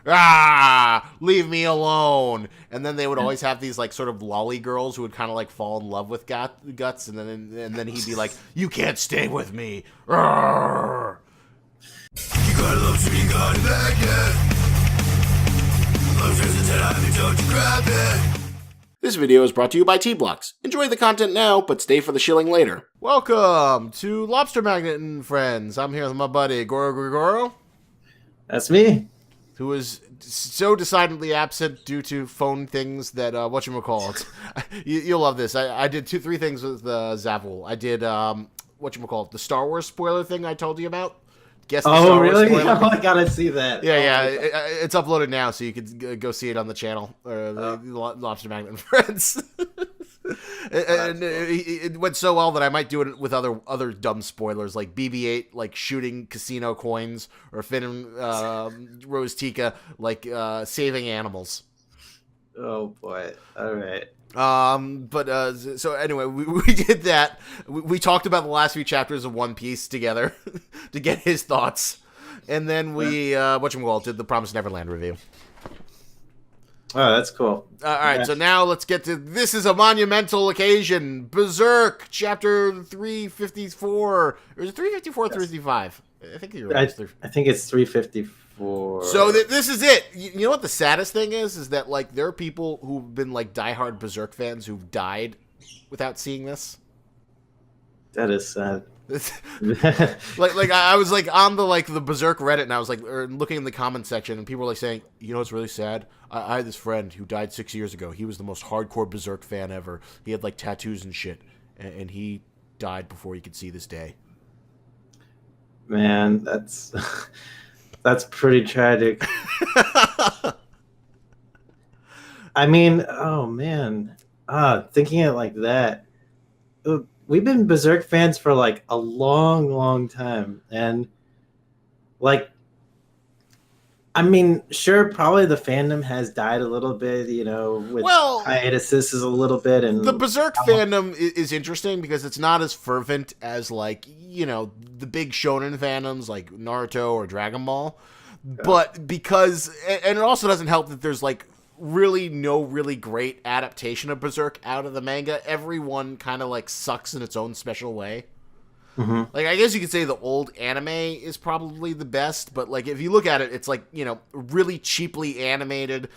leave me alone. And then they would always have these like sort of lolly girls who would kind of like fall in love with Guts, and then he'd be like, "You can't stay with me." Rawr. You gotta love to be God This video is brought to you by T-Blocks. Enjoy the content now, but stay for the shilling later. Welcome to Lobster Magnet and Friends. I'm here with my buddy, Goro Grigoro. That's me. Who is so decidedly absent due to phone things that, whatchamacallit. You'll love this. I did 3 things with Zavul. I did, whatchamacallit, the Star Wars spoiler thing I told you about. Guess the Star Wars really? spoiler. Oh, I gotta see that. Yeah. It's uploaded now, so you can go see it on the channel. The Lobster Magnet and Friends. And it went so well that I might do it with other dumb spoilers, like BB-8, like shooting casino coins, or Finn and Rose Tika, like saving animals. Oh, boy. All right. So anyway, we did that. We talked about the last few chapters of One Piece together to get his thoughts. And then we, did the Promised Neverland review. Oh, that's cool. All right, so now let's get to, this is a monumental occasion. Berserk, chapter 354. Or is it 354 or 355? I think you're right. I think it's 354. So this is it. You know what the saddest thing is? Is that, like, there are people who've been, like, diehard Berserk fans who've died without seeing this. That is sad. like I was like on the Berserk Reddit, and I was like looking in the comment section, and people were like saying, you know what's really sad? I had this friend who died 6 years ago. He was the most hardcore Berserk fan ever. He had like tattoos and shit, and he died before he could see this day. Man, that's pretty tragic. I mean, oh man, thinking it like that. We've been Berserk fans for like a long time, and like, I mean, sure, probably the fandom has died a little bit, you know, with hiatuses a little bit, and the Berserk fandom is interesting because it's not as fervent as, like, you know, the big shonen fandoms like Naruto or Dragon Ball, but because, and it also doesn't help that there's like really no really great adaptation of Berserk out of the manga. Everyone kind of like sucks in its own special way. Mm-hmm. Like, I guess you could say the old anime is probably the best, but like if you look at it, it's like, you know, really cheaply animated,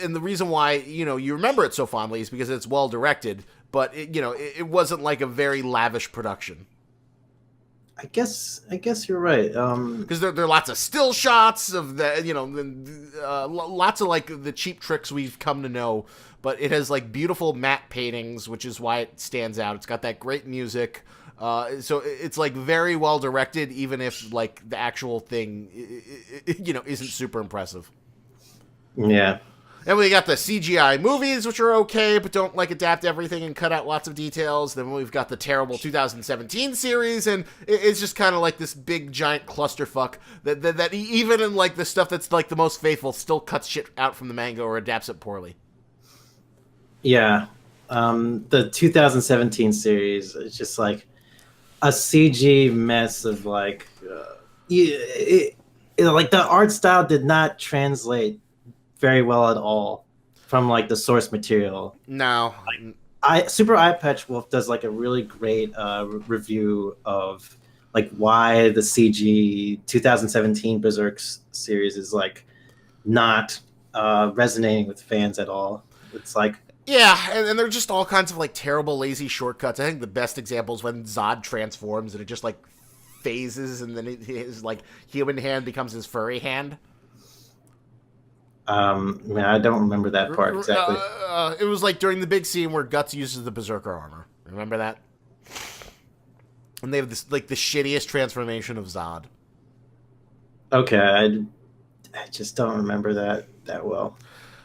and the reason why, you know, you remember it so fondly is because it's well directed, but it wasn't like a very lavish production. I guess you're right. Because there are lots of still shots of the, you know, lots of like the cheap tricks we've come to know, but it has like beautiful matte paintings, which is why it stands out. It's got that great music, so it's like very well directed, even if like the actual thing, you know, isn't super impressive. Yeah. And we got the CGI movies, which are okay, but don't like adapt everything and cut out lots of details. Then we've got the terrible 2017 series, and it's just kind of like this big giant clusterfuck that even in like the stuff that's like the most faithful still cuts shit out from the manga or adapts it poorly. Yeah, the 2017 series is just like a CG mess of like, like the art style did not translate very well at all from like the source material. No. Super Eye Patch Wolf does like a really great review of like why the CG 2017 Berserk series is like not resonating with fans at all. It's like, yeah, and they're just all kinds of like terrible lazy shortcuts. I think the best example is when Zod transforms and it just like phases, and then his like human hand becomes his furry hand. Man, I don't remember that part exactly. It was like during the big scene where Guts uses the Berserker armor. Remember that? And they have this like the shittiest transformation of Zod. Okay, I just don't remember that well.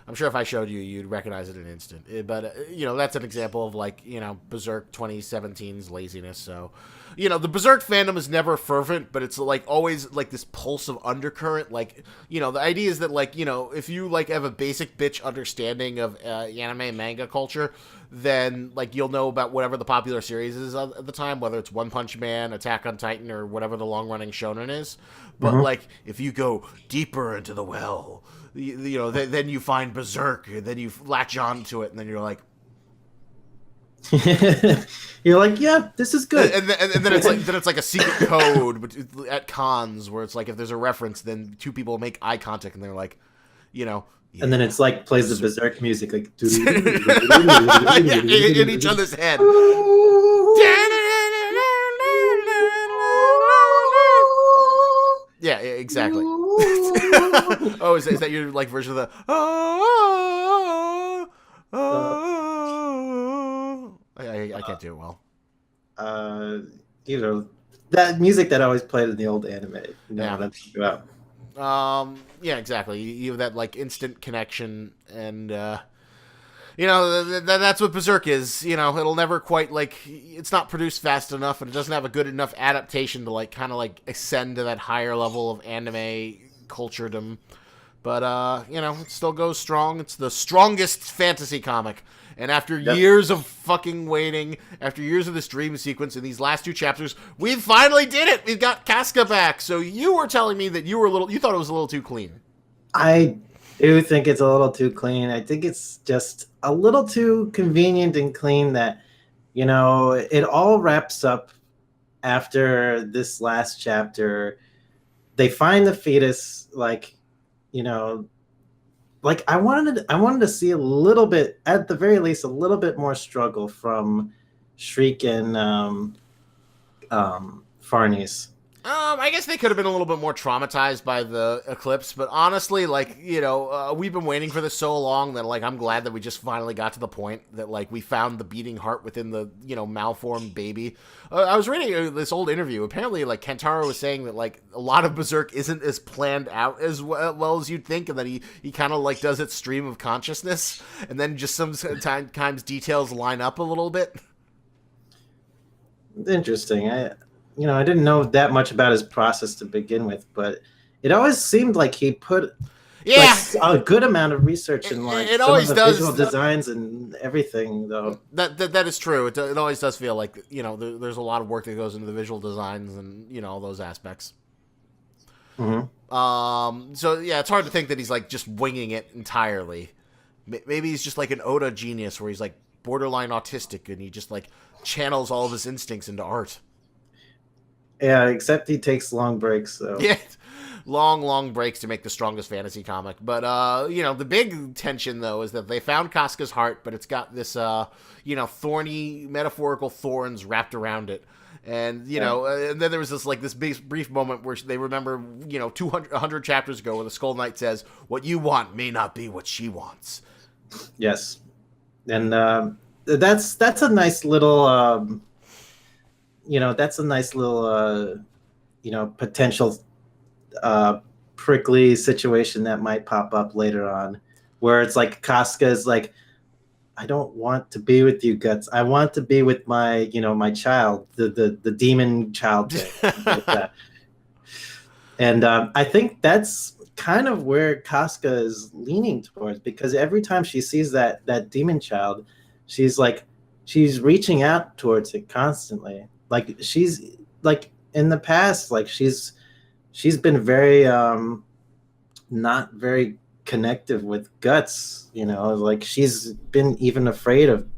I'm sure if I showed you, you'd recognize it in an instant. But, you know, that's an example of, like, you know, Berserk 2017's laziness. So, you know, the Berserk fandom is never fervent, but it's, like, always, like, this pulse of undercurrent. Like, you know, the idea is that, like, you know, if you, like, have a basic bitch understanding of anime manga culture, then like you'll know about whatever the popular series is at the time, whether it's One Punch Man, Attack on Titan, or whatever the long running shonen is. But Mhm. like if you go deeper into the well, then you find Berserk, and then you latch on to it, and then you're like, You're like, yeah, this is good. and then it's like a secret code at cons where it's like if there's a reference, then two people make eye contact, and they're like, And then it's like plays the Berserk music, like yeah, in each other's head. Yeah, exactly. Oh, is that your like version of the? I can't do it well. You know, that music that always played in the old anime. You know Yeah. what I'm talking about. Yeah, exactly. You have that like instant connection, and that's what Berserk is. It'll never quite like it's not produced fast enough, and it doesn't have a good enough adaptation to like kind of like ascend to that higher level of anime culturedom. But it still goes strong. It's the strongest fantasy comic. And after years of fucking waiting, after years of this dream sequence in these last 2 chapters, we finally did it. We've got Casca back. So you were telling me that you thought it was a little too clean. I do think it's a little too clean. I think it's just a little too convenient and clean that, it all wraps up after this last chapter. They find the fetus, like, like I wanted to see a little bit, at the very least, a little bit more struggle from Shriek and Farnese. I guess they could have been a little bit more traumatized by the eclipse, but honestly, like, we've been waiting for this so long that, like, I'm glad that we just finally got to the point that, like, we found the beating heart within the, malformed baby. I was reading this old interview. Apparently, like, Kentaro was saying that, like, a lot of Berserk isn't as planned out as well as you'd think, and that he kind of, like, does its stream of consciousness, and then just sometimes details line up a little bit. Interesting. I didn't know that much about his process to begin with, but it always seemed like he put a good amount of research in like it some always of the does. visual designs and everything, though. That is true. It always does feel like there's a lot of work that goes into the visual designs and all those aspects. Mm-hmm. So yeah, it's hard to think that he's like just winging it entirely. Maybe he's just like an Oda genius where he's like borderline autistic and he just like channels all of his instincts into art. Yeah, except he takes long breaks. So yeah, long breaks to make the strongest fantasy comic. But the big tension though is that they found Casca's heart, but it's got this thorny metaphorical thorns wrapped around it. And and then there was this big brief moment where they remember 100 chapters ago where the Skull Knight says, "What you want may not be what she wants." Yes, and that's a nice little. That's a nice little, potential prickly situation that might pop up later on, where it's like Casca is like, I don't want to be with you, Guts. I want to be with my, my child, the demon child thing. Like that. And I think that's kind of where Casca is leaning towards, because every time she sees that demon child, she's reaching out towards it constantly. Like she's like in the past, like she's been very not very connective with Guts, like she's been even afraid of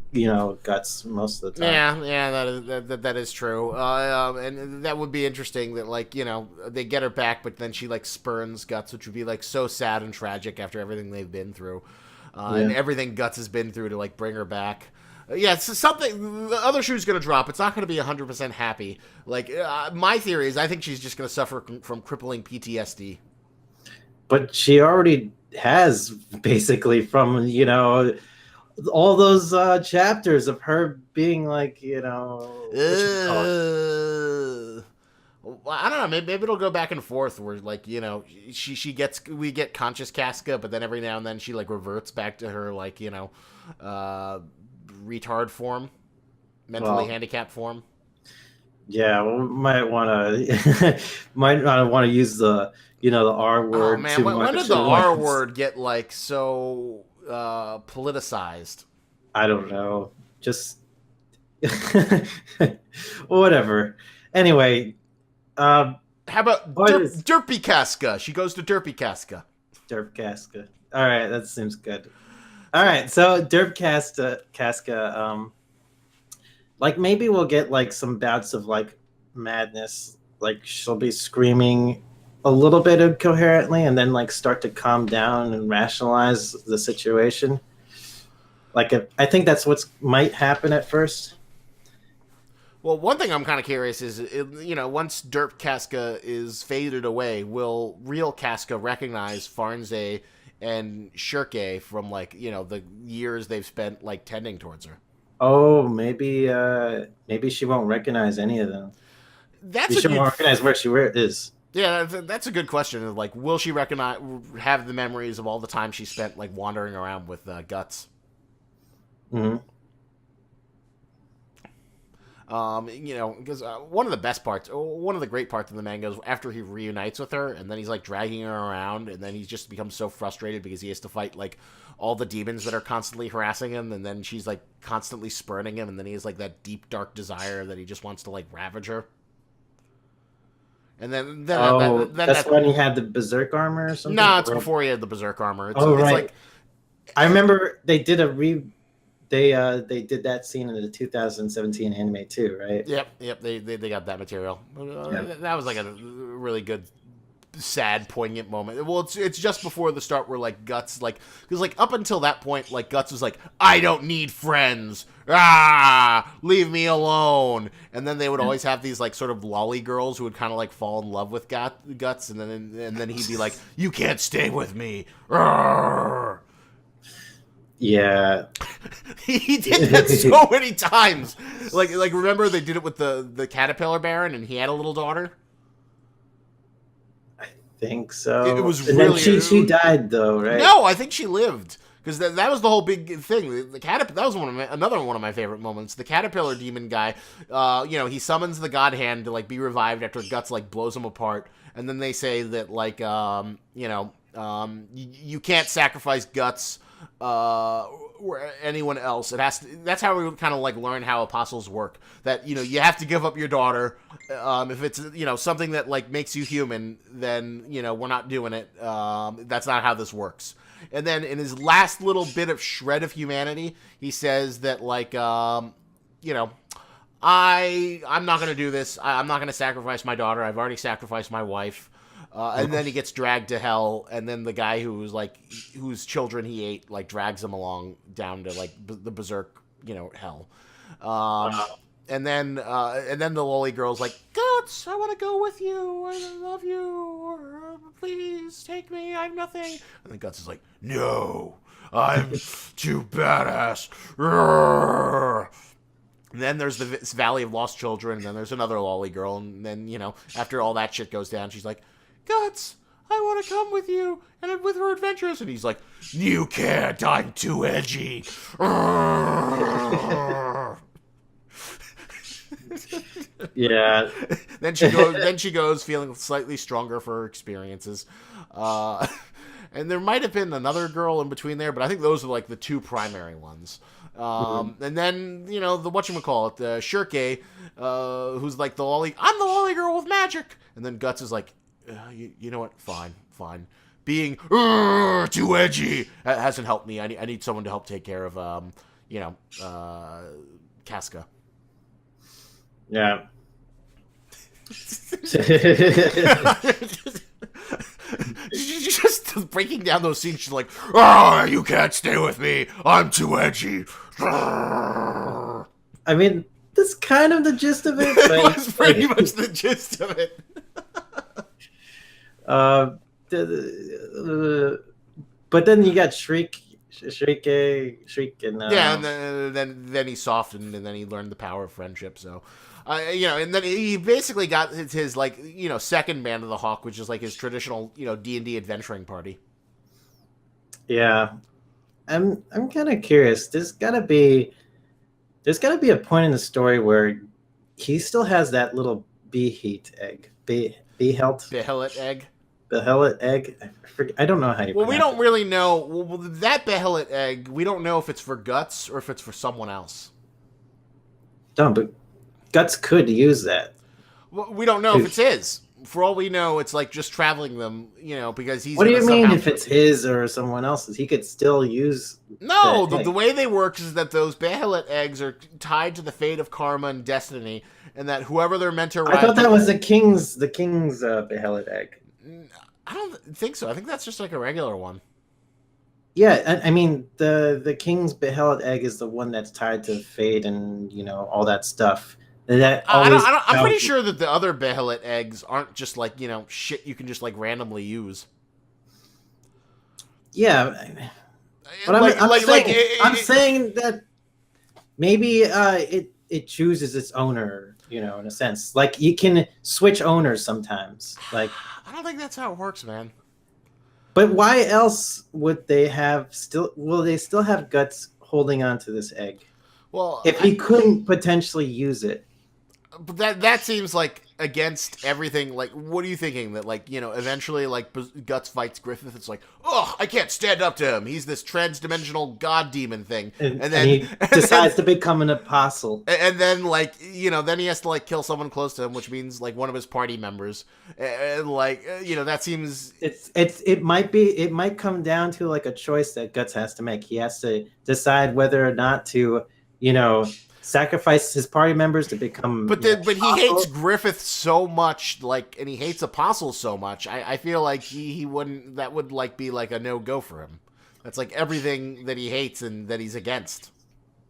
Guts most of the time. Yeah, that is true. And that would be interesting that like they get her back, but then she like spurns Guts, which would be like so sad and tragic after everything they've been through, and everything Guts has been through to like bring her back. Yeah, it's something. The other shoe's going to drop. It's not going to be 100% happy. Like my theory is, I think she's just going to suffer from crippling PTSD. But she already has, basically, from all those chapters of her being like, I don't know. Maybe it'll go back and forth where like we get conscious Casca, but then every now and then she like reverts back to her like retard form, mentally handicapped form. Yeah, might want to use the the R word. Oh man, too when much did the R word get like so politicized? I don't know. just whatever. Anyway, um, How about what is Derpy Casca? She goes to Derpy Casca. Derp Casca? All right, that seems good. All right, so Derp Casca, like maybe we'll get like some bouts of like madness, like she'll be screaming a little bit incoherently and then like start to calm down and rationalize the situation. Like I think that's what's might happen at first. Well, one thing I'm kind of curious is, once Derp Casca is faded away, will real Casca recognize Farnze and Shirke from, like, the years they've spent, like, tending towards her? Oh, maybe she won't recognize any of them. That's a She won't good. recognize where she is. Yeah, that's a good question. Like, will she have the memories of all the time she spent, like, wandering around with Guts? Hmm. Because one of the best parts, one of the great parts of the manga is after he reunites with her, and then he's like dragging her around, and then he just becomes so frustrated because he has to fight like all the demons that are constantly harassing him, and then she's like constantly spurning him, and then he has like that deep dark desire that he just wants to like ravage her. And Oh, then that's that. when he had the berserk armor or something. Nah, it's before he had the berserk armor. Oh, It's right. like. I remember they did a re. They did that scene in the 2017 anime too, right? Yep. They got that material. Yeah. That was like a really good, sad, poignant moment. Well, it's just before the start where like Guts, like, because like up until that point, like Guts was like, I don't need friends. Leave me alone. And then they would always have these like sort of lolly girls who would kind of like fall in love with Guts, and then he'd be like, you can't stay with me. Rawr. Yeah. He did that so many times. Like remember they did it with the caterpillar baron, and he had a little daughter. I think so. It was and really. then she died though, right? No, I think she lived because that was the whole big thing. The caterpillar. That was another one of my favorite moments. The caterpillar demon guy. He summons the god hand to like be revived after Guts like blows him apart, and then they say that like you can't sacrifice Guts or anyone else. It has to. That's how we kind of like learn how apostles work. That you have to give up your daughter. If it's something that like makes you human, then we're not doing it. That's not how this works. And then in his last little bit of shred of humanity, he says that like I'm not gonna do this. I'm not gonna sacrifice my daughter. I've already sacrificed my wife. And then he gets dragged to hell, and then the guy whose children he ate, like, drags him along down to like the berserk, hell. And then the lolly girl's like, Guts, I want to go with you. I love you. Please take me. I have nothing. And then Guts is like, no, I'm too badass. And then there's this Valley of Lost Children, and then there's another lolly girl, and then after all that shit goes down, she's like, Guts, I want to come with you and with her adventures. And he's like, you can't, I'm too edgy. Yeah. Then she goes feeling slightly stronger for her experiences. And there might have been another girl in between there, but I think those are like the two primary ones. And then, the whatchamacallit, Shirke, who's like I'm the lolly girl with magic. And then Guts is like, you know what? Fine. Being too edgy hasn't helped me. I need someone to help take care of, Casca. Yeah. Just breaking down those scenes. She's like, you can't stay with me. I'm too edgy. I mean, that's kind of the gist of it. It was pretty much the gist of it. But then you got Shriek, and and then he softened, and then he learned the power of friendship. So, and then he basically got his like second Band of the Hawk, which is like his traditional D&D adventuring party. Yeah, I'm kind of curious. There's gotta be a point in the story where he still has that little Beheat egg, Behelit egg. Behelit egg. I don't know how you. Well, we don't really know. Well, that Behelit egg, we don't know if it's for Guts or if it's for someone else. No, but Guts could use that. Well, we don't know if it's his. For all we know, it's like just traveling them, because he's What do gonna you mean somehow. if it's his or someone else's? He could still use No, the the egg. way they work is that those Behelit eggs are tied to the fate of karma and destiny, and that whoever they're meant to I ride. thought that was the king's Behelit egg. I don't think so. I think that's just like a regular one. Yeah, I mean the king's Behelit egg is the one that's tied to fate and all that stuff. That always I'm pretty sure that the other Behelit eggs aren't just like shit you can just like randomly use. yeah. But I'm saying that maybe it chooses its owner, in a sense. Like you can switch owners sometimes. Like, I don't think that's how it works, man. but why else would they have still? Will they still have Guts holding on to this egg Well, if he couldn't potentially use it? but that seems like against everything. Like, what are you thinking? That like eventually like Guts fights Griffith. It's like, oh, I can't stand up to him. He's this trans-dimensional god demon thing, And then he decides to become an apostle. And then like then he has to like kill someone close to him, which means like one of his party members. And like that seems It might come down to like a choice that Guts has to make. He has to decide whether or not to sacrifice his party members to become. But he hates Griffith so much, like, and he hates Apostles so much. I feel like he wouldn't. That would like be like a no go for him. That's like everything that he hates and that he's against.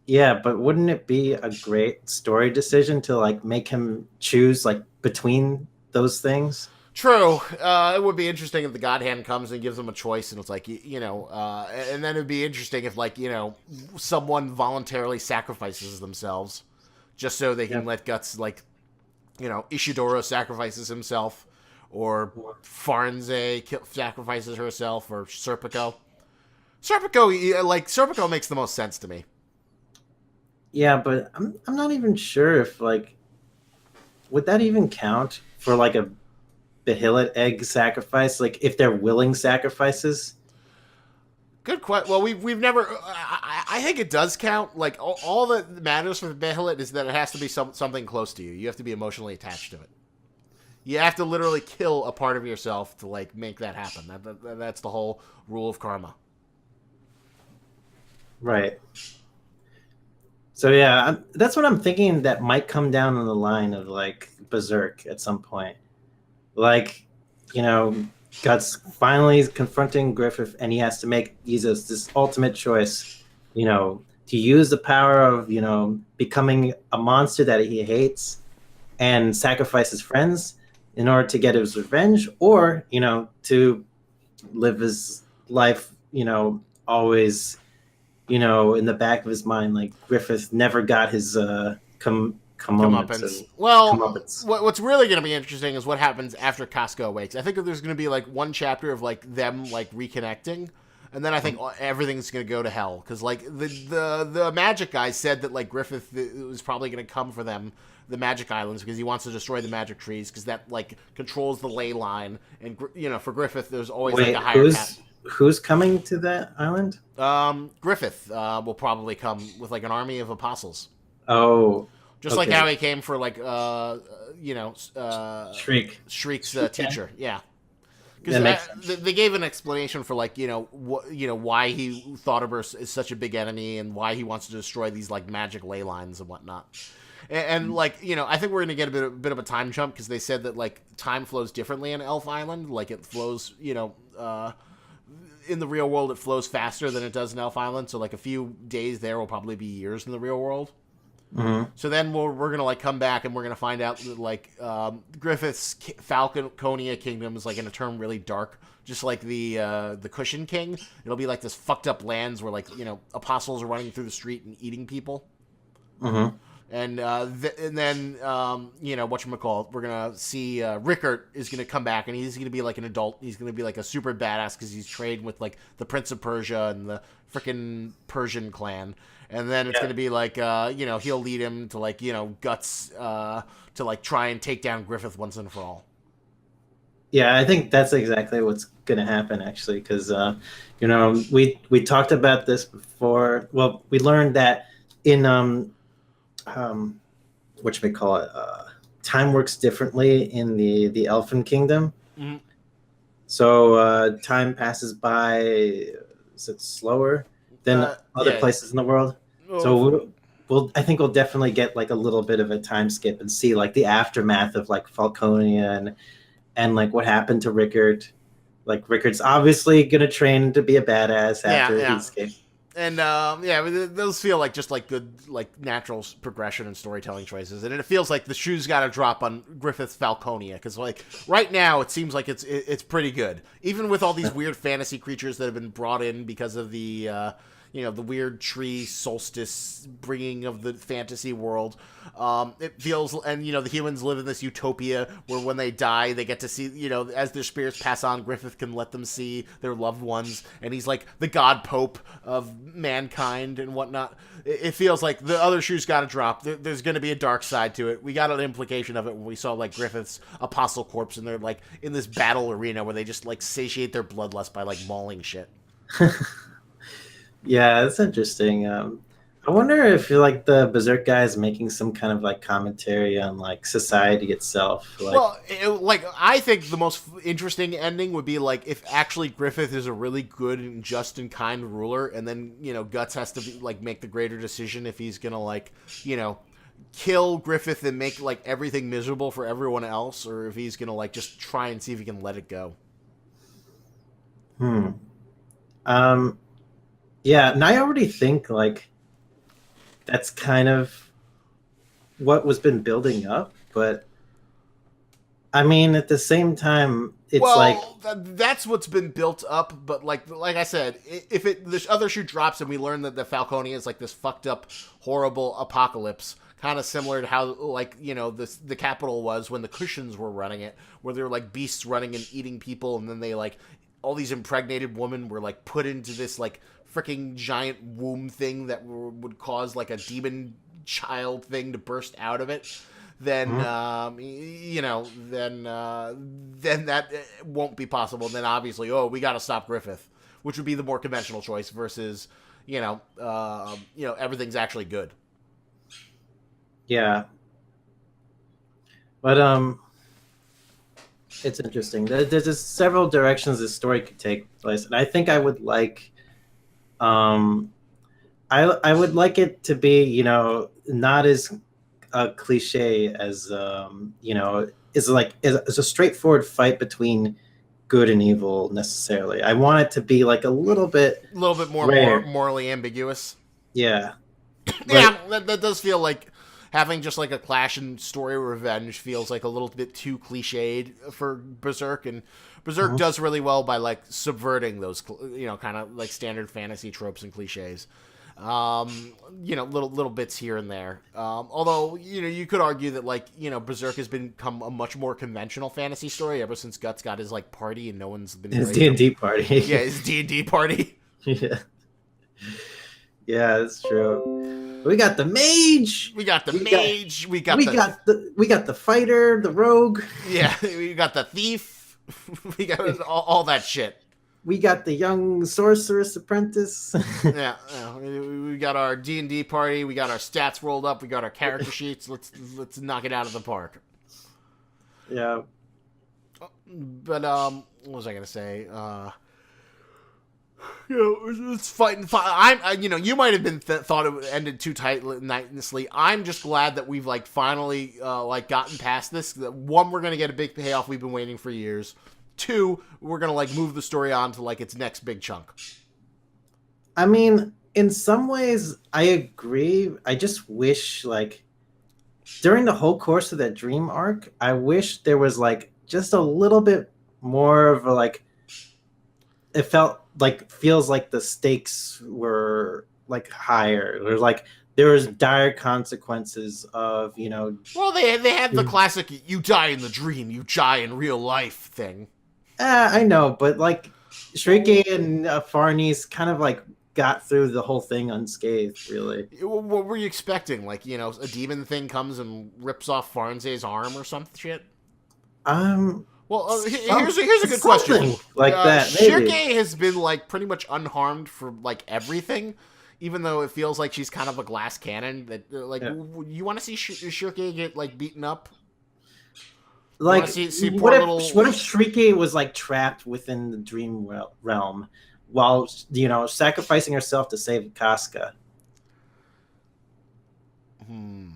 Yeah, but wouldn't it be a great story decision to like make him choose like between those things? True. It would be interesting if the God Hand comes and gives him a choice, and it's like and then it'd be interesting if like someone voluntarily sacrifices themselves, just so they can let Guts like Ishidoro sacrifices himself, or Farenze sacrifices herself, or Serpico. Serpico makes the most sense to me. Yeah, but I'm not even sure if like would that even count for like a Behelit egg sacrifice, like if they're willing sacrifices. Good question. Well, we've never. I think it does count. Like all that matters for the Behelit is that it has to be something close to you. You have to be emotionally attached to it. You have to literally kill a part of yourself to like make that happen. That's the whole rule of karma. Right. So yeah, that's what I'm thinking. That might come down on the line of like Berzerk at some point. Like, Guts finally is confronting Griffith, and he has to make this ultimate choice, to use the power of, becoming a monster that he hates and sacrifice his friends in order to get his revenge, or, to live his life, always, in the back of his mind, like Griffith never got his comeuppance. Well, what's really going to be interesting is what happens after Casca awakes. I think that there's going to be like one chapter of like them like reconnecting, and then I think everything's going to go to hell because like the magic guy said that like Griffith was probably going to come for them, the magic islands, because he wants to destroy the magic trees because that like controls the ley line, and for Griffith there's always like a higher path. Who's coming to that island? Griffith will probably come with like an army of apostles. Oh. Just like how he came for like Shriek's teacher, yeah. Because they gave an explanation for like why he thought of her as such a big enemy and why he wants to destroy these like magic ley lines and whatnot. And like I think we're gonna get a bit of a time jump because they said that like time flows differently in Elf Island. Like it flows in the real world it flows faster than it does in Elf Island. So like a few days there will probably be years in the real world. Mm-hmm. So then we're gonna like come back and we're gonna find out that like Griffith's Falconia kingdom is like gonna turn really dark, just like the Cushion King. It'll be like this fucked up lands where like apostles are running through the street and eating people. Mm-hmm. And then whatchamacallit, we're gonna see Rickert is gonna come back and he's gonna be like an adult. He's gonna be like a super badass because he's trained with like the Prince of Persia and the freaking Persian clan. And then it's going to be like, he'll lead him to like, Guts to like try and take down Griffith once and for all. Yeah, I think that's exactly what's going to happen, actually, because, we talked about this before. Well, we learned that in whatchamacallit, time works differently in the Elfin Kingdom. Mhm. So time passes by, is it slower than other Yeah. places in the world? So Oh, I think we'll definitely get like a little bit of a time skip and see like the aftermath of like Falconia and like what happened to Rickard. Like Rickard's obviously gonna train to be a badass yeah, after he yeah. escapes. And yeah, those feel like just like good, like natural progression and storytelling choices, and it feels like the shoe's got to drop on Griffith's Falconia because like right now it seems like it's pretty good, even with all these weird fantasy creatures that have been brought in because of the the weird tree solstice bringing of the fantasy world. It feels, and the humans live in this utopia where when they die, they get to see, as their spirits pass on, Griffith can let them see their loved ones, and he's like the god pope of mankind and whatnot. It feels like the other shoe's got to drop. There's going to be a dark side to it. We got an implication of it when we saw like Griffith's apostle corpse, and they're like in this battle arena where they just like satiate their bloodlust by like mauling shit. Yeah, that's interesting. I wonder if like the Berserk guy is making some kind of like commentary on like society itself. Like, Well, I think the most interesting ending would be like if actually Griffith is a really good and just and kind ruler, and then Guts has to like make the greater decision if he's gonna like kill Griffith and make like everything miserable for everyone else, or if he's gonna like just try and see if he can let it go. hmm. Um, yeah, and I already think like that's kind of what was been building up, but I mean, at the same time, it's like, Well, that's what's been built up, but like I said, if this other shoe drops and we learn that the Falconia is like this fucked up, horrible apocalypse, kind of similar to how like the capital was when the Cushions were running it, where they were like beasts running and eating people, and then they like all these impregnated women were like put into this like freaking giant womb thing that would cause like a demon child thing to burst out of it. Then then that won't be possible. Then obviously, we got to stop Griffith, which would be the more conventional choice versus everything's actually good. yeah, but it's interesting. There's just several directions this story could take place, and I think I would like, um, I would like it to be, not as a cliche as, is a straightforward fight between good and evil necessarily. I want it to be like a little bit A little bit more rare. morally ambiguous. Yeah, but Yeah, that does feel like having just like a clash in story revenge feels like a little bit too cliched for Berserk, and Berserk does really well by like subverting those kind of like standard fantasy tropes and cliches. Little bits here and there. Although you could argue that like Berserk has become a much more conventional fantasy story ever since Guts got his like party and no one's been his D&D party. Yeah, his D&D party. Yeah, yeah, that's true. We got the mage. We got the mage. We got the fighter, the rogue. Yeah, we got the thief. We got all that shit. We got the young sorceress apprentice. Yeah, we got our D&D party. We got our stats rolled up. We got our character sheets. Let's knock it out of the park. Yeah. But what was I gonna say? It's fighting. You might have been thought it ended too tightly. I'm just glad that we've like finally like gotten past this. One, we're gonna get a big payoff we've been waiting for years. Two, we're gonna like move the story on to like its next big chunk. I mean, in some ways, I agree. I just wish like during the whole course of that dream arc, I wish there was like just a little bit more of a like. It feels like the stakes were like higher. There's like there was dire consequences of Well, they had the classic "you die in the dream, you die in real life" thing. I know, but like Shrike and Farnese kind of like got through the whole thing unscathed, really. What were you expecting? Like, a demon thing comes and rips off Farnze's arm or some shit? Well, here's a good question. Like that, maybe. Shirke has been like pretty much unharmed for like everything. even though it feels like she's kind of a glass cannon. That like Yeah. you want to see Shirke get like beaten up. You want Like, to see poor little. what if Shrike was like trapped within the dream realm while sacrificing herself to save Casca? Hmm.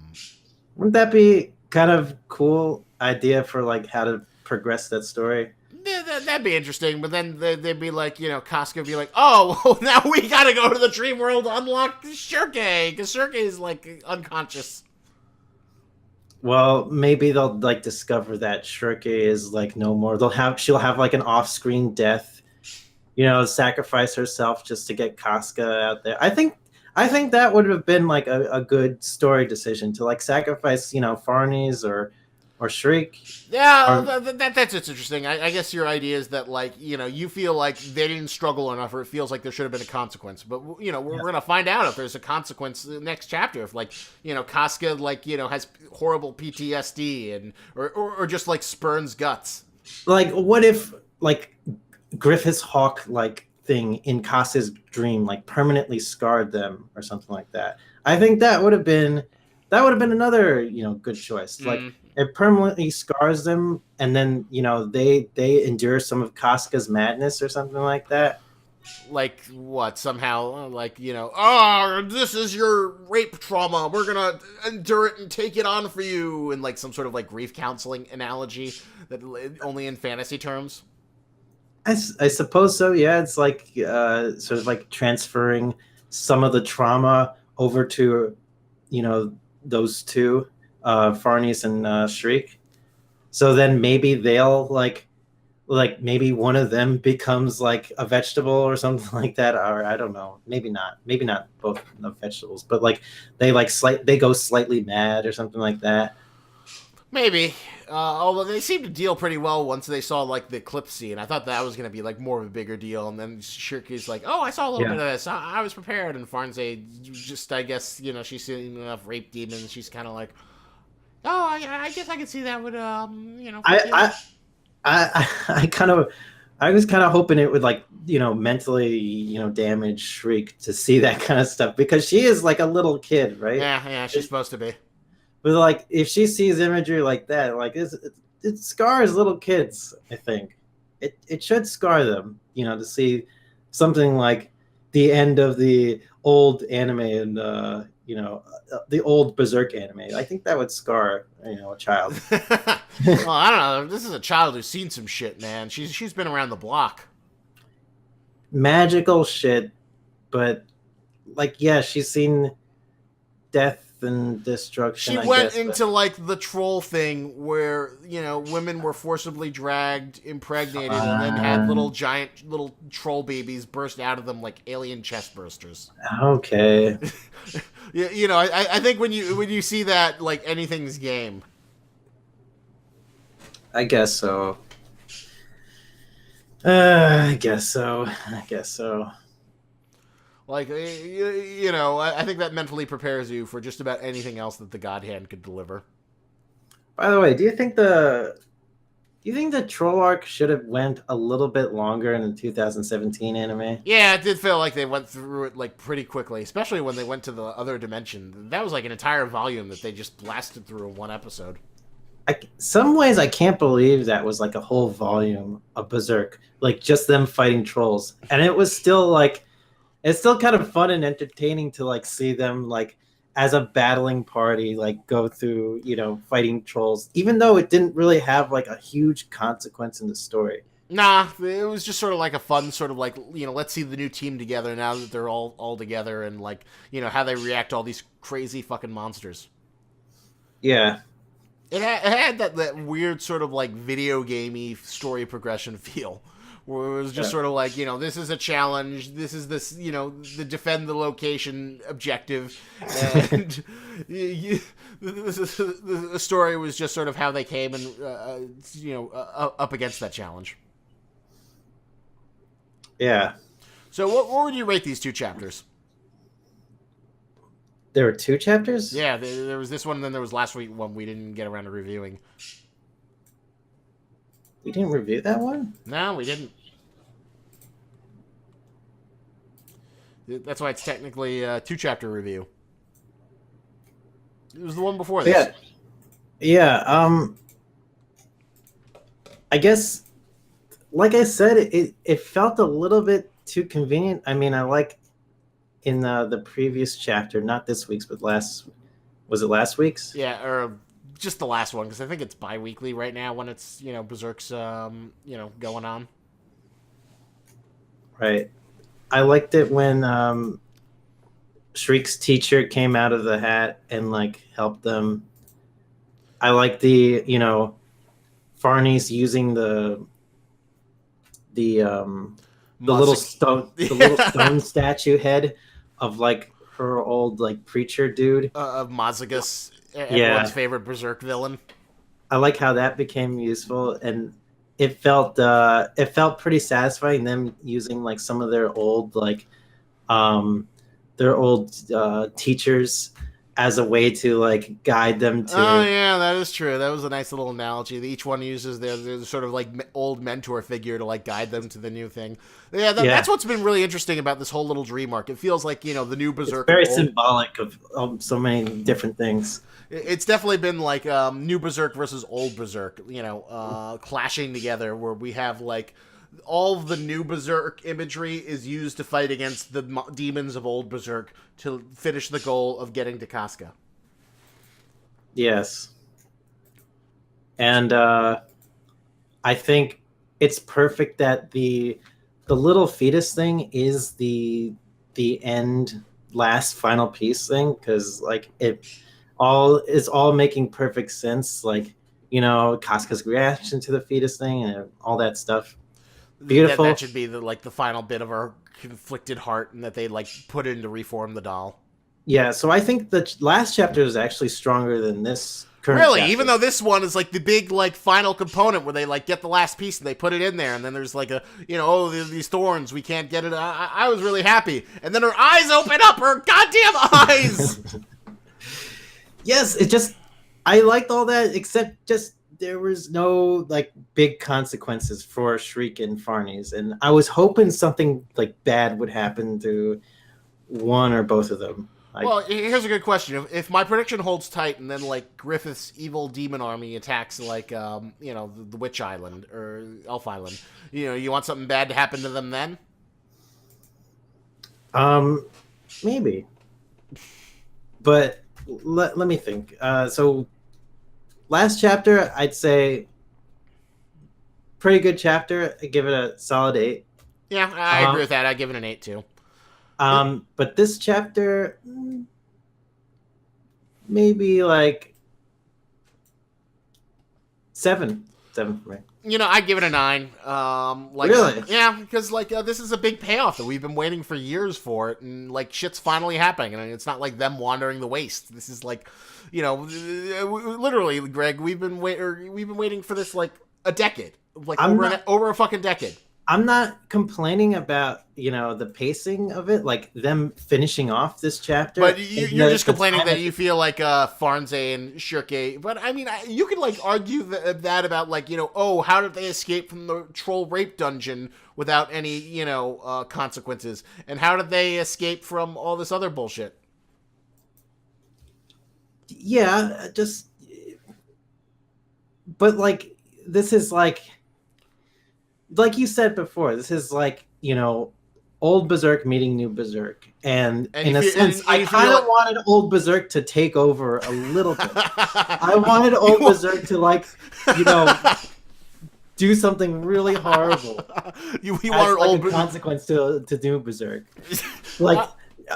Wouldn't that be kind of cool idea for like how to progress that story? Yeah, that'd be interesting, but then they'd be like, Casca would be like, oh, well, now we gotta go to the dream world to unlock Shirke, because Shirke is, like, unconscious. Well, maybe they'll like discover that Shirke is like no more. She'll have like an off-screen death, sacrifice herself just to get Casca out there. I think that would have been like a good story decision to like sacrifice, Farnese or Shriek. Yeah, Or that's interesting. I guess your idea is that, like, you feel like they didn't struggle enough, or it feels like there should have been a consequence. But, we're going to find out if there's a consequence in the next chapter. If, like, Casca, like, has horrible PTSD or just, like, spurns guts. like what if like Griffith's hawk like thing in Casca's dream like permanently scarred them or something like that? I think that would have been another good choice. Like Mm. it permanently scars them, and then they endure some of Casca's madness or something like that. Like what? Somehow, like oh, this is your rape trauma. We're gonna endure it and take it on for you, and like some sort of like grief counseling analogy that only in fantasy terms. I suppose so. Yeah, it's like sort of like transferring some of the trauma over to those two, Farnese and Shriek. So then maybe they'll like maybe one of them becomes like a vegetable or something like that, or I don't know. Maybe not both the vegetables, but like they go slightly mad or something like that. Maybe. Although they seemed to deal pretty well once they saw like the clip scene. I thought that was going to be like more of a bigger deal, and then Shirky's like, "Oh, I saw a little bit of this. I was prepared." And Farnsey just, I guess, she's seen enough rape demons. She's kind of like, "Oh, I guess I could see that would, I I kind of I was kind of hoping it would like mentally damage Shriek to see that kind of stuff because she is like a little kid, right? yeah, she's supposed to be." But like, if she sees imagery like that, like it scars little kids. I think it should scar them, to see something like the end of the old anime and the old Berserk anime. I think that would scar a child. Well, I don't know. This is a child who's seen some shit, man. She's been around the block. Magical shit, but like yeah, she's seen death and destruction. She I went guess, into like the troll thing where women were forcibly dragged, impregnated, and then had little troll babies burst out of them like alien chest bursters. Okay. I think when you see that, like, anything's game. I guess so. I guess so. I guess so. Like, I think that mentally prepares you for just about anything else that the God Hand could deliver. By the way, do you think the troll arc should have went a little bit longer in the 2017 anime? Yeah, it did feel like they went through it like pretty quickly, especially when they went to the other dimension. That was like an entire volume that they just blasted through in one episode. Some ways I can't believe that was like a whole volume of Berserk, like just them fighting trolls, and it was still like it's still kind of fun and entertaining to like see them like as a battling party like go through fighting trolls, even though it didn't really have like a huge consequence in the story. Nah, it was just sort of like a fun sort of like, let's see the new team together now that they're all together, and like, how they react to all these crazy fucking monsters. Yeah. It had that weird sort of like video gamey story progression feel, where it was just sort of like, this is a challenge, this is the defend the location objective, and the story was just sort of how they came and up against that challenge. Yeah. So what would you rate these two chapters? There were two chapters? Yeah, there was this one, and then there was last week one we didn't get around to reviewing. We didn't review that one? No, we didn't. That's why it's technically a 2-chapter review. It was the one before this. Yeah. Yeah. I guess, like I said, it felt a little bit too convenient. I mean, I like in the previous chapter, not this week's, but was it last week's? Yeah, or just the last one, because I think it's bi-weekly right now when it's, Berserk's, going on. Right. I liked it when Shriek's teacher came out of the hat and like helped them. I like the Farney's using the little stone statue head of like her old like preacher dude of Mazagus, everyone's favorite Berserk villain. I like how that became useful, and it felt pretty satisfying them using like some of their old teachers as a way to like guide them to. Oh yeah, that is true. That was a nice little analogy. Each one uses their sort of like old mentor figure to like guide them to the new thing. Yeah, that's what's been really interesting about this whole little dream arc. It feels like the new Berserk. It's very symbolic of so many different things. It's definitely been like new Berserk versus old Berserk. Clashing together, where we have like all of the new Berserk imagery is used to fight against the demons of old Berserk to finish the goal of getting to Casca. Yes. And I think it's perfect that the little fetus thing is the end last final piece thing, because like it's all making perfect sense. Like, Casca's reaction to the fetus thing and all that stuff. Beautiful. That should be the final bit of her conflicted heart, and that they like put in to reform the doll. Yeah, so I think the last chapter is actually stronger than this current really chapter. Even though this one is like the big like final component where they like get the last piece and they put it in there, and then there's like a these thorns, we can't get it. I was really happy, and then her eyes open up, her goddamn eyes. Yes, I liked all that, except just there was no like big consequences for Shriek and Farney's, and I was hoping something like bad would happen to one or both of them. Well, here's a good question: if my prediction holds tight, and then like Griffith's evil demon army attacks like the Witch Island or Elf Island, you want something bad to happen to them then? Maybe, but let me think. So. Last chapter, I'd say pretty good chapter. I give it a solid 8. Yeah, I agree with that. I give it an 8 too. But this chapter, maybe like 7. 7 for me. I'd give it a 9. Really? Yeah, because this is a big payoff that we've been waiting for years for it, and like shit's finally happening, and it's not like them wandering the waste. This is like, literally, Greg, we've been waiting for this like a decade, like over a fucking decade. I'm not complaining about the pacing of it, like them finishing off this chapter. But you're just complaining that you feel like Farnze and Shirke. But I mean, you could like argue that about like how did they escape from the troll rape dungeon without any consequences, and how did they escape from all this other bullshit? Yeah, but like this is like you said before, this is like old Berserk meeting new Berserk, and in a sense, I kind of wanted old Berserk to take over a little bit. I wanted old Berserk to like do something really horrible. You wanted like old consequence to new Berserk. Like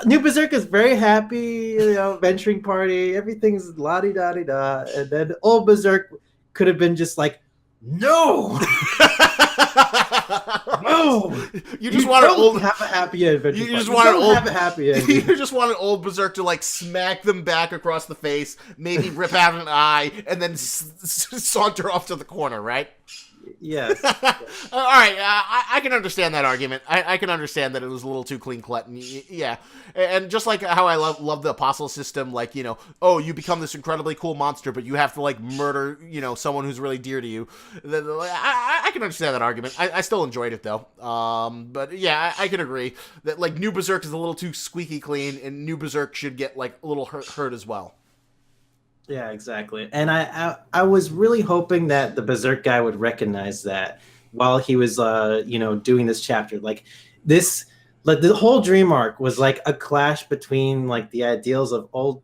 new Berserk is very happy, venturing party, everything's la-di-da-di-da, and then old Berserk could have been just like, no. No, you just wanted old have a happy adventure. You just wanted old have a happy ending. You just wanted old Berserk to like smack them back across the face, maybe rip out an eye, and then saunter off to the corner, right? Yes. All right, I can understand that argument. I can understand that it was a little too clean cut. Yeah, and just like how I love the apostle system, like, oh, you become this incredibly cool monster, but you have to like murder, someone who's really dear to you. I can understand that argument. I still enjoyed it though. But yeah, I can agree that like New Berserk is a little too squeaky clean, and New Berserk should get like a little hurt as well. Yeah, exactly. And I was really hoping that the Berserk guy would recognize that while he was doing this chapter. This like the whole dream arc was like a clash between like the ideals of old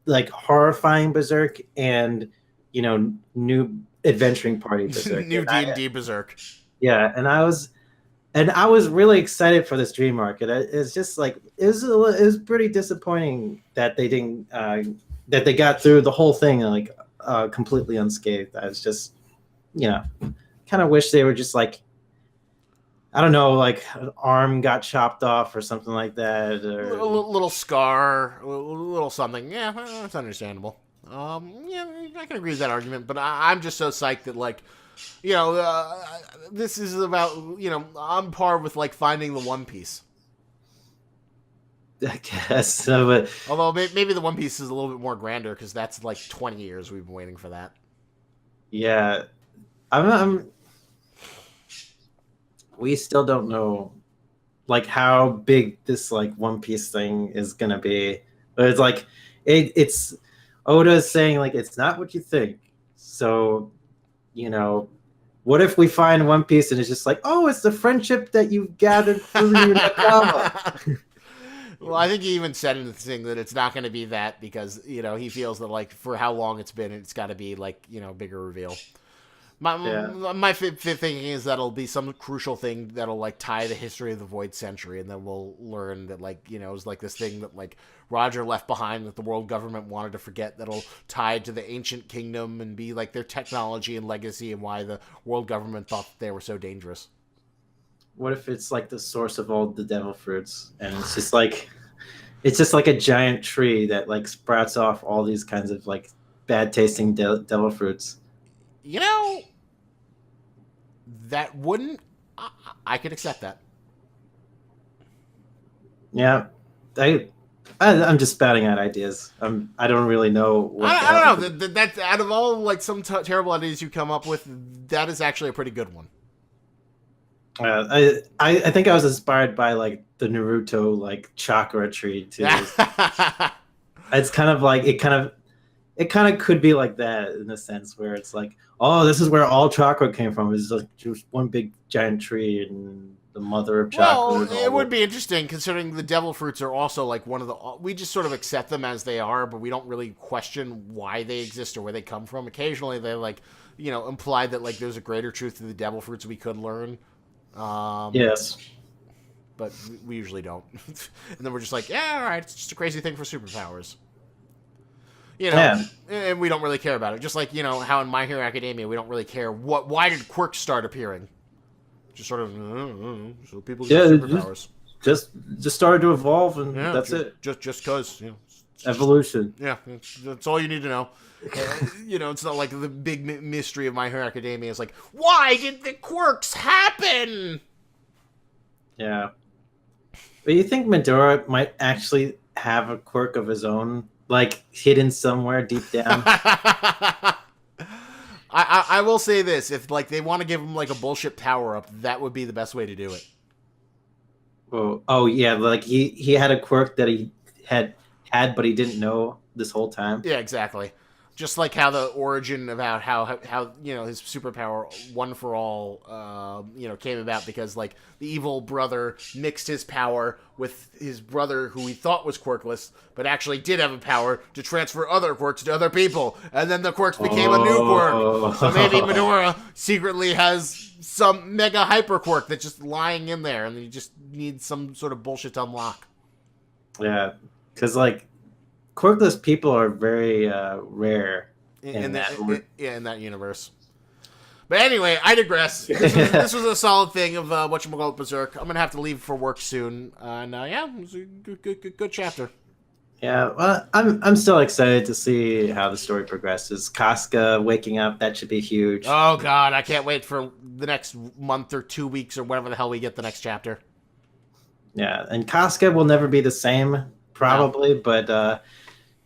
like horrifying Berserk and new adventuring party Berserk. New D&D Berserk. Yeah, and I was really excited for this dream arc. And it's just like it was pretty disappointing that they didn't that they got through the whole thing like completely unscathed. I was just kind of wish they were just like, I don't know, like an arm got chopped off or something like that, or a little scar, a little something. Yeah, that's understandable. Yeah, I can agree with that argument, but I'm just so psyched that like, this is about on par with like finding the One Piece. I guess so, but although maybe the One Piece is a little bit more grander because that's like 20 years we've been waiting for that. Yeah, I'm we still don't know like how big this like One Piece thing is gonna be. But it's like it's Oda is saying like it's not what you think. So, what if we find One Piece and it's just like, oh, it's the friendship that you've gathered through your Nakama. Well, I think he even said in the thing that it's not going to be that because, he feels that, like, for how long it's been, it's got to be, like, bigger reveal. My thinking is that'll be some crucial thing that'll like tie the history of the Void Century, and then we'll learn that like it was like this thing that like Roger left behind that the world government wanted to forget, that'll tie to the ancient kingdom and be like their technology and legacy and why the world government thought that they were so dangerous. What if it's like the source of all the devil fruits, and it's just like a giant tree that like sprouts off all these kinds of like bad tasting devil fruits? That wouldn't. I could accept that. Yeah, I'm just spouting out ideas. I don't really know. I don't know. That out of all like some terrible ideas you come up with, that is actually a pretty good one. I think I was inspired by like the Naruto like chakra tree too. It's kind of like it kind of could be like that in a sense where it's like, oh, this is where all chakra came from. It's like just one big giant tree and the mother of chakra. Well, it would be interesting considering the devil fruits are also like one of the. We just sort of accept them as they are, but we don't really question why they exist or where they come from. Occasionally, they like imply that like there's a greater truth to the devil fruits we could learn. Yes. But we usually don't. And then we're just like, yeah, all right, it's just a crazy thing for superpowers. And we don't really care about it. Just like, how in My Hero Academia, we don't really care why did quirks start appearing? Just sort of, so people get superpowers. Just started to evolve, and that's it. Just because, evolution. Yeah, that's all you need to know. It's not like the big mystery of My Hero Academia is like, why did the quirks happen? Yeah. But you think Midoriya might actually have a quirk of his own, like hidden somewhere deep down? I will say this: if like they want to give him like a bullshit power up, that would be the best way to do it. Oh yeah, like he had a quirk that he had, but he didn't know this whole time. Yeah, exactly. Just like how the origin about how his superpower One for All came about because like the evil brother mixed his power with his brother who he thought was quirkless but actually did have a power to transfer other quirks to other people, and then the quirks became a new quirk. So maybe Midoriya secretly has some mega hyper quirk that's just lying in there and he just needs some sort of bullshit to unlock. Yeah, because like quirkless people are very rare in that universe. But anyway, I digress. This was a solid thing of whatchamacallit Berserk. I'm gonna have to leave for work soon, and it was a good chapter. Yeah, well, I'm still excited to see how the story progresses. Casca waking up, that should be huge. Oh God, I can't wait for the next month or 2 weeks or whatever the hell we get the next chapter. Yeah, and Casca will never be the same, No. probably, but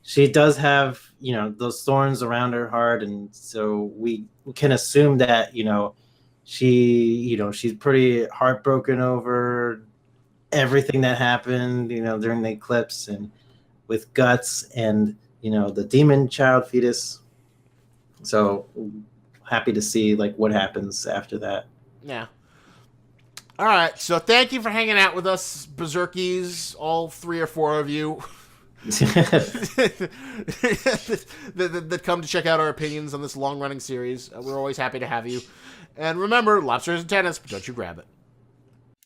she does have, those thorns around her heart, and so we can assume that, she's pretty heartbroken over everything that happened, during the eclipse, and with Guts and, the demon child fetus. So happy to see like what happens after that. Yeah. All right. So thank you for hanging out with us, Berserkies, all 3 or 4 of you that come to check out our opinions on this long-running series. We're always happy to have you. And remember, lobsters and tennis, but don't you grab it.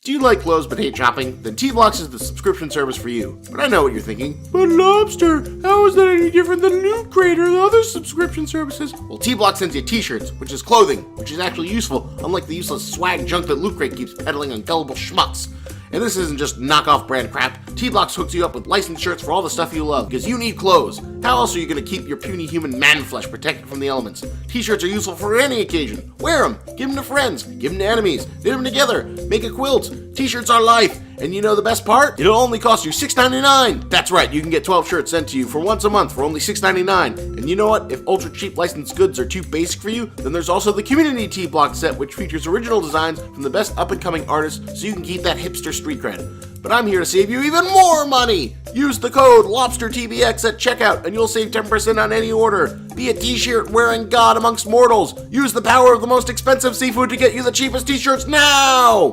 Do you like clothes but hate shopping? Then T-Blocks is the subscription service for you. But I know what you're thinking. But Lobster, how is that any different than Loot Crate or the other subscription services? Well, T-Blocks sends you t-shirts, which is clothing, which is actually useful, unlike the useless swag junk that Loot Crate keeps peddling on gullible schmucks. And this isn't just knockoff brand crap. T-Blocks hooks you up with licensed shirts for all the stuff you love, because you need clothes. How else are you going to keep your puny human man flesh protected from the elements? T-shirts are useful for any occasion. Wear them, give them to friends, give them to enemies, knit them together, make a quilt. T-shirts are life. And you know the best part? It'll only cost you $6.99. That's right, you can get 12 shirts sent to you for once a month for only $6.99. And you know what? If ultra cheap licensed goods are too basic for you, then there's also the Community T-Block set, which features original designs from the best up-and-coming artists, so you can keep that hipster street cred. But I'm here to save you even more money! Use the code LOBSTERTBX at checkout, and you'll save 10% on any order. Be a t-shirt wearing god amongst mortals. Use the power of the most expensive seafood to get you the cheapest t-shirts now!